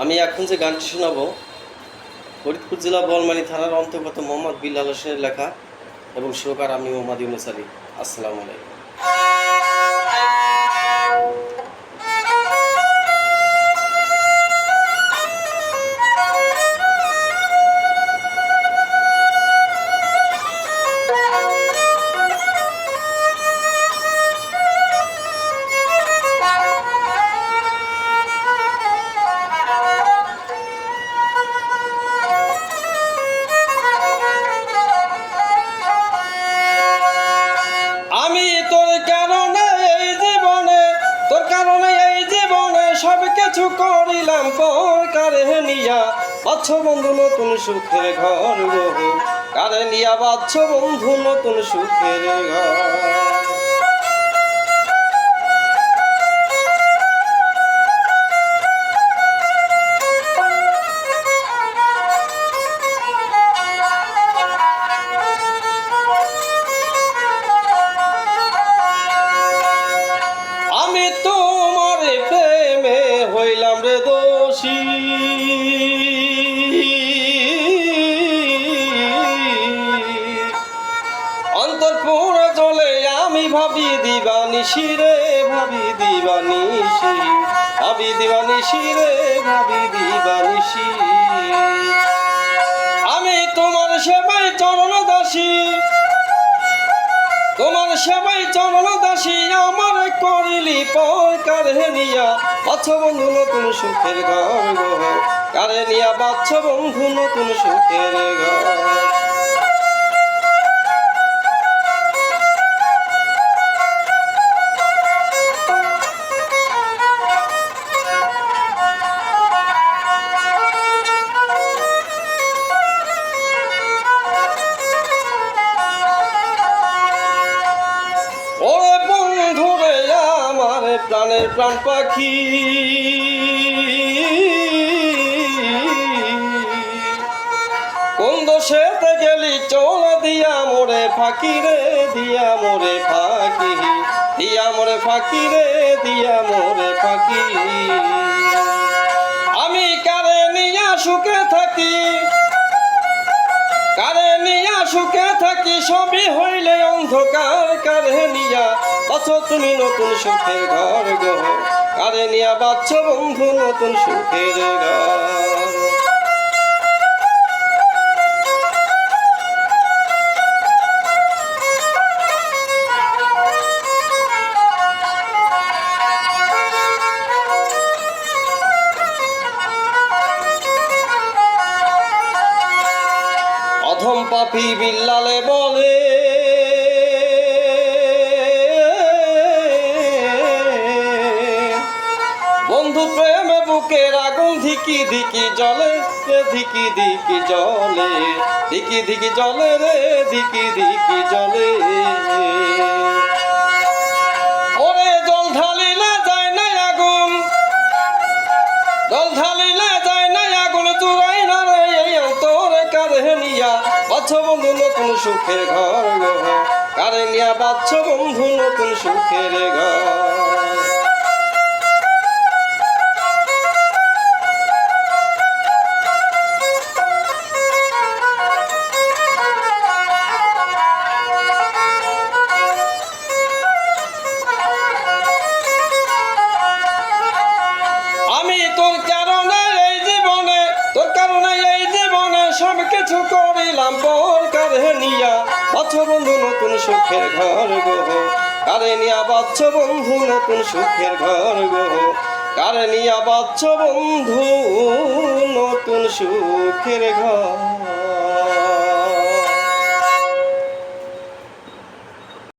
আমি এখন যে গানটি শোনাবো ফরিদপুর জেলা বলমালী থানার অন্তর্গত মোহাম্মদ বিল্লাল হোসেনের লেখা এবং সুরকার আমি মোহাম্মদ ইউনুস আলী। আসসালামু আলাইকুম। আমি তোর কারণে এই জীবনে সব কিছু করিলাম পর কারে নিয়া বাচ্চ বন্ধু নতুন সুখের ঘর গো, কারে নিয়া বাচ্চ বন্ধু নতুন সুখের ঘর। আমি তোমার প্রেমে হইলাম রে দোষী, অন্তরপুরে চলে আমি ভাবি দিবানিশি রে, ভাবি দিবানিশি, ভাবি দিবানিশি রে, ভাবি দিবানিশি। আমি তোমার সেবাই চরণ দাসী, তোমার সেবাই চরণ দাসী, আমার করিলি পর কারে নিয়া বাচ্চ বন্ধু নতুন সুখের ঘর গো, কারে নিয়া বাচ্চ বন্ধু নতুন সুখের ঘর। ওরে বন্ধু রে আমার প্রাণের প্রাণ পাখি, কোন দোষেতে গেলি চল দিয়া মোরে ফাঁকি রে, দিয়া মোরে ফাঁকি, দিয়া মোরে ফাঁকি রে, দিয়া মোরে ফাঁকি। আমি কারে নিয়া সুখে থাকি, কারে নিয়া সুখে থাকি, সবই হইলে অন্ধকার, কারে নিয়া বাচ্চ তুমি নতুন সুখের ঘর গো, কারে নিয়া বাচ্চ বন্ধু নতুন সুখের ঘর। অধম পাপী বিল্লালে বলে, বন্ধু প্রেমে বুকের আগুন ধিকি ধিকি জ্বলে রে, ধিকি ধিকি জ্বলে, ধিকি ধিকি জ্বলে রে, ধিকি ধিকি জ্বলে। ওরে জল ঢালিলে যায় না আগুন, জল ঢালিলে যায় না আগুন, চুরাই না রে এই অন্তর কারে নিয়া বাচ্চ বন্ধু নতুন সুখের ঘর গো, কারে নিয়া বাচ্চ বন্ধু নতুন সুখের ঘর। আমি তোর কারণে এই জীবনে, তোর কারণে এই জীবনে সব কিছু করিলাম পর কারে নিয়া বাচ্চ বন্ধু নতুন সুখের ঘর গো, কারে নিয়া বাচ্চ বন্ধু নতুন সুখের ঘর গো, কারে নিয়া বাচ্চ বন্ধু নতুন সুখের ঘর।